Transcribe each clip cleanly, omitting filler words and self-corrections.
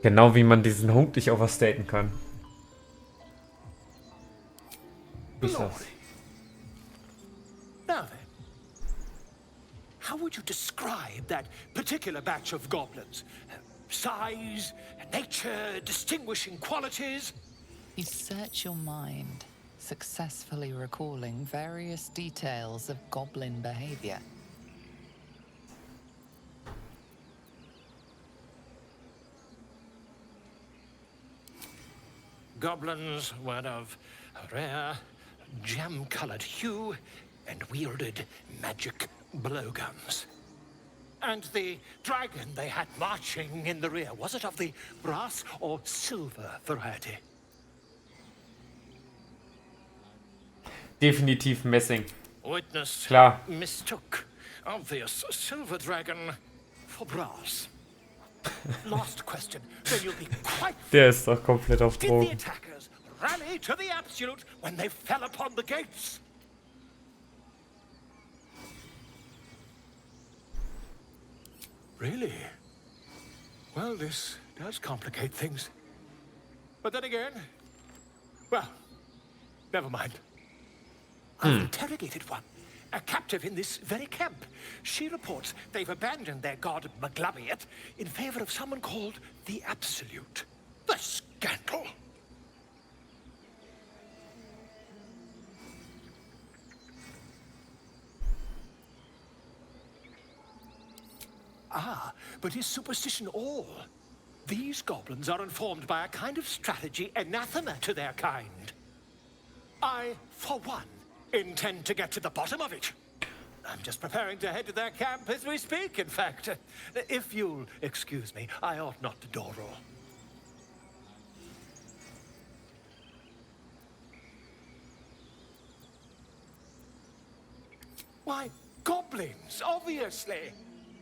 Genau wie man diesen Hund nicht overstaten kann. Wie ist das? Glory. Now then, how would you describe that particular batch of goblins? Size, nature, distinguishing qualities? You search your mind, successfully recalling various details of goblin behavior. Goblins were of a rare, jam-colored hue and wielded magic blowguns. And the dragon they had marching in the rear, was it of the brass or silver variety? Definitiv Messing. Witness Klar. mistook obvious silver dragon for brass. Last question, then you'll be quite. Der ist doch komplett auf Did the Drogen. attackers rally to the absolute when they fell upon the gates? Really? Well, this does complicate things. But then again, well, never mind. I've interrogated one, a captive in this very camp. She reports they've abandoned their god Maglabiet in favor of someone called the Absolute. The scandal! Ah, but is superstition all? These goblins are informed by a kind of strategy anathema to their kind. I, for one, intend to get to the bottom of it. I'm just preparing to head to their camp as we speak, in fact. If you'll excuse me, I ought not to dawdle. Why, goblins, obviously.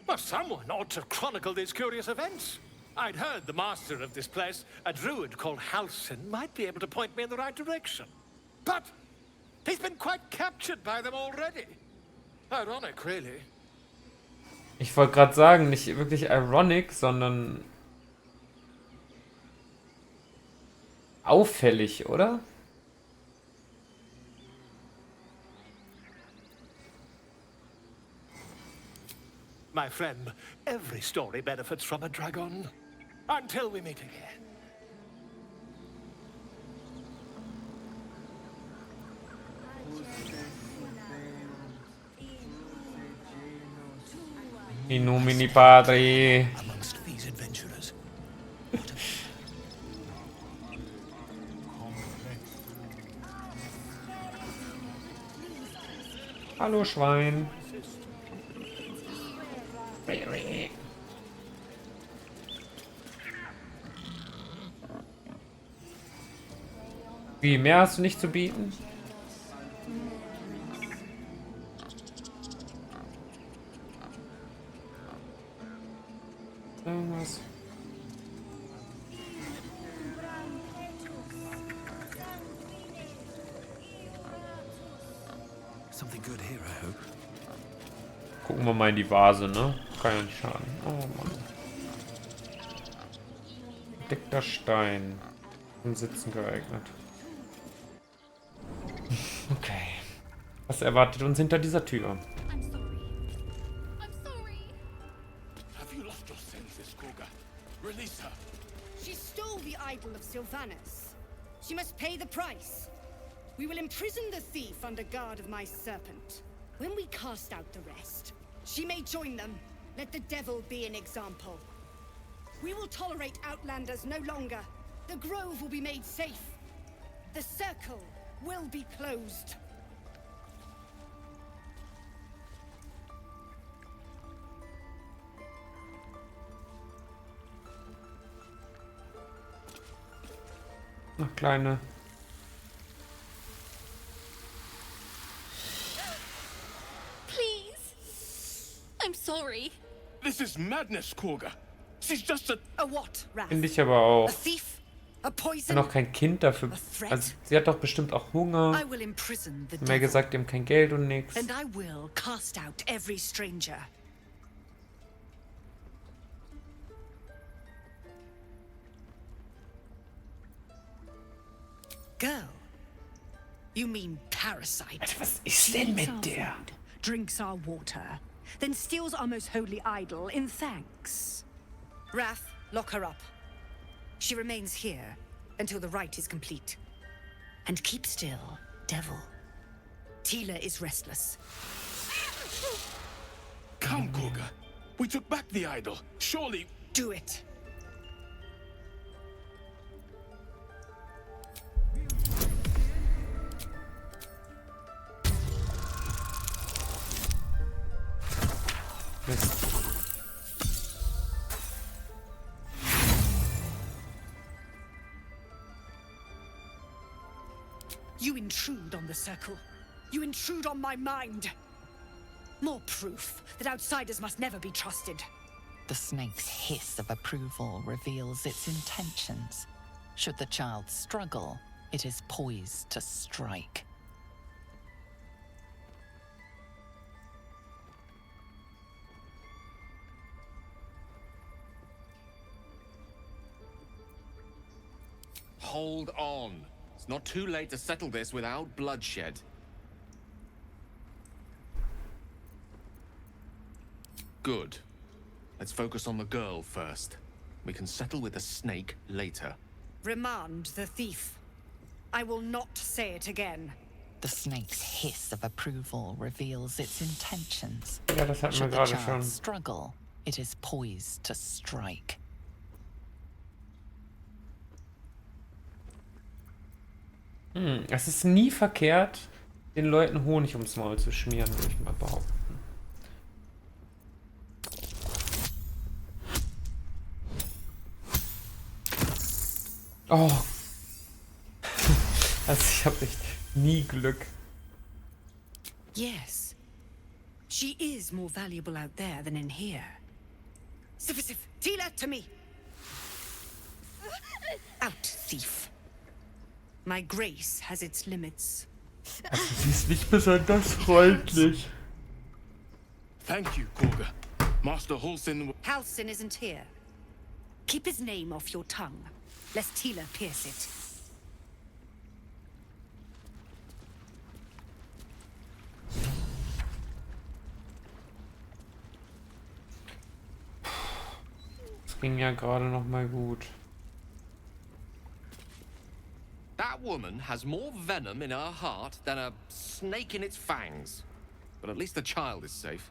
Well, someone ought to chronicle these curious events. I'd heard the master of this place, a druid called Halsin, might be able to point me in the right direction. But he's been quite captured by them already. Ironic, really. Ich wollte gerade sagen, nicht wirklich ironic, sondern auffällig, oder? My friend, every story benefits from a dragon. Until we meet again. In nomine Patri. Amongst these adventurers. Hallo Schwein. Wie, mehr hast du nicht zu bieten? Irgendwas. Something good here, I hope. Gucken wir mal in die Vase, ne? Kann ja nicht schaden. Oh Mann. Dicker Stein. Zum Sitzen geeignet. Okay. Was erwartet uns hinter dieser Tür? I'm sorry. I'm sorry. Have you lost your senses, Koga? Release her. She stole the idol of Sylvanus. She must pay the price. We will imprison the thief under guard of my serpent. When we cast out the rest, she may join them. Let the devil be an example. We will tolerate outlanders no longer. The grove will be made safe. The circle will be closed. Noch kleine. Please. I'm sorry. This is madness, Koga. She's just a... A what, Wrath? Finde ich aber A auch. thief? A Ich poison? bin noch kein Kind dafür. Also, sie hat doch bestimmt auch Hunger. I will imprison the Mehr devil. gesagt, ihm kein Geld und nix. And I will cast out every stranger. Girl? You mean parasite? Alter, was ist She denn eats mit our der? food, drinks our water, then steals our most holy idol in thanks. Wrath, lock her up. She remains here until the rite is complete. And keep still, devil. Tila is restless. Come, Kurga. We took back the idol. Surely... Do it. Mist. You intrude on the circle. You intrude on my mind. More proof that outsiders must never be trusted. The snake's hiss of approval reveals its intentions. Should the child struggle, it is poised to strike. Hold on. It's not too late to settle this without bloodshed. Good. Let's focus on the girl first. We can settle with the snake later. Remand the thief. I will not say it again. The snake's hiss of approval reveals its intentions. Ja, das hatten wir Should the gerade child schon. struggle, it is poised to strike. Es ist nie verkehrt, den Leuten Honig ums Maul zu schmieren, würde ich mal behaupten. Oh. Also ich habe echt nie Glück. Yes. She is more valuable out there than in here. Sif, Tila, to me. Out, thief. My grace has its limits. Also sie ist nicht besonders freundlich. Thank you, Kurga. Master Halsin... Halsin isn't here. Keep his name off your tongue, lest Tila pierce it. Das ging ja gerade noch mal gut. That woman has more venom in her heart than a snake in its fangs. But at least the child is safe.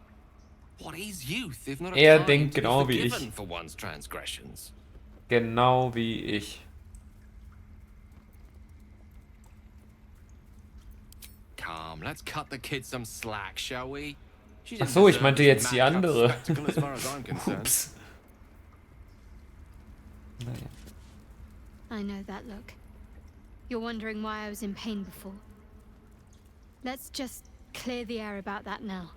What is youth if not a time Denkt to be genau wie ich. forgiven for one's transgressions? Genau wie ich. Come, let's cut the kid some slack, shall we? She Ach didn't so, ich deserve meinte this jetzt die madcap andere. spectacle as far as I'm concerned. Ups. Naja. I know that look. You're wondering why I was in pain before. Let's just clear the air about that now.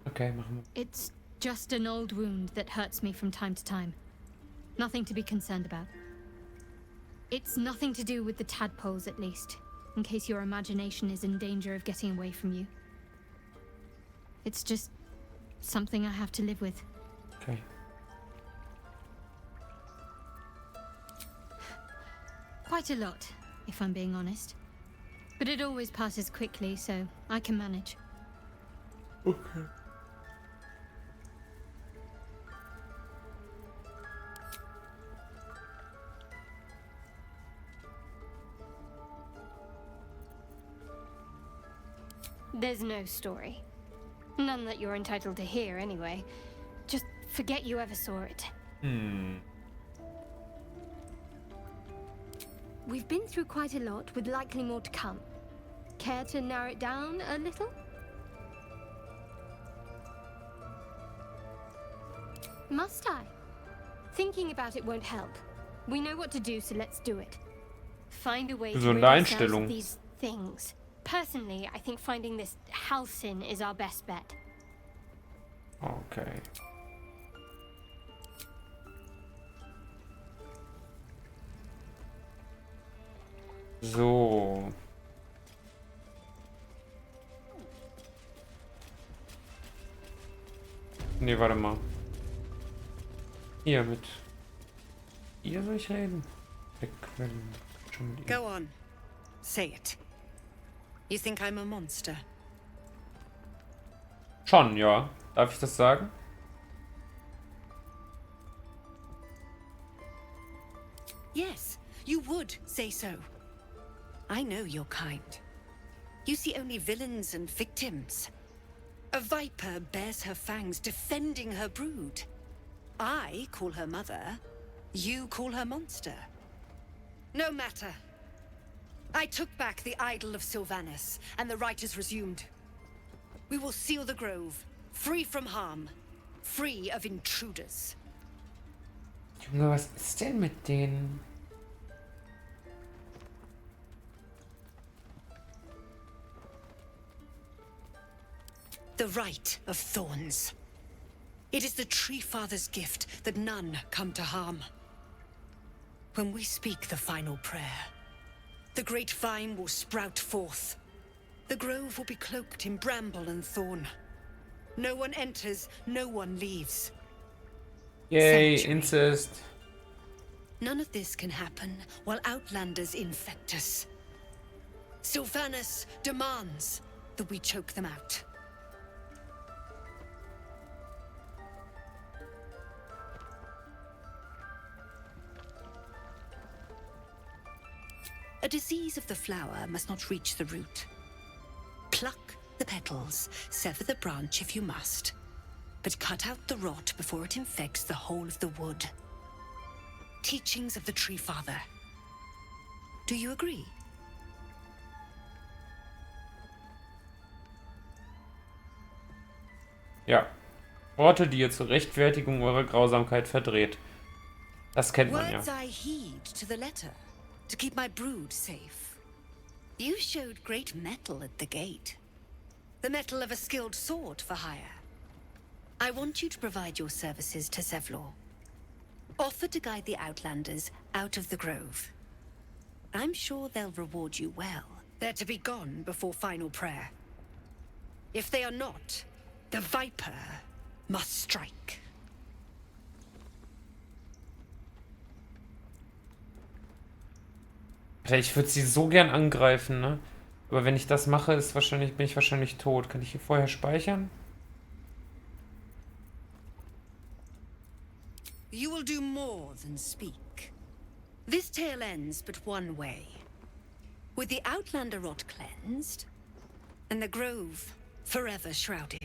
Okay, machen wir. It's just an old wound that hurts me from time to time. Nothing to be concerned about. It's nothing to do with the tadpoles, at least, in case your imagination is in danger of getting away from you. It's just something I have to live with. Okay. Quite a lot, if I'm being honest. But it always passes quickly, so I can manage. Okay. There's no story. None that you're entitled to hear, anyway. Just forget you ever saw it. We've been through quite a lot, with likely more to come. Care to narrow it down a little? Must I? Thinking about it won't help. We know what to do, so let's do it. Find a way to Gesunde rid ourselves of Einstellung. these things. Personally, I think finding this Halcyon is our best bet. Okay. So. Nee, warte mal. Hier mit. Ihr soll ich reden? Wir können schon mit ihr. Go on. Say it. You think I'm a monster? Schon, ja. Darf ich das sagen? Yes, you would say so. I know your kind. You see only villains and victims. A viper bears her fangs defending her brood. I call her mother. You call her monster. No matter. I took back the idol of Sylvanas, and the rite is resumed. We will seal the grove, free from harm, free of intruders. Junge, was ist denn mit denen? The Rite of Thorns. It is the Tree Father's gift that none come to harm. When we speak the final prayer, the great vine will sprout forth. The grove will be cloaked in bramble and thorn. No one enters, no one leaves. Yay, Sanctuary. Incest. None of this can happen while Outlanders infect us. Sylvanas demands that we choke them out. A disease of the flower must not reach the root. Pluck the petals, sever the branch if you must, but cut out the rot before it infects the whole of the wood. Teachings of the Tree Father. Do you agree? Ja. Worte, die ihr zur Rechtfertigung eurer Grausamkeit verdreht. Das kennt man ja. Words I heed to the letter, to keep my brood safe. You showed great mettle at the gate. The mettle of a skilled sword for hire. I want you to provide your services to Zevlor. Offer to guide the Outlanders out of the grove. I'm sure they'll reward you well. They're to be gone before final prayer. If they are not, the Viper must strike. Alter, ich würde sie so gern angreifen, ne? Aber wenn ich das mache, bin ich wahrscheinlich tot. Kann ich hier vorher speichern? You will do more than speak. This tale ends but one way. With the Outlander rot cleansed, and the grove forever shrouded.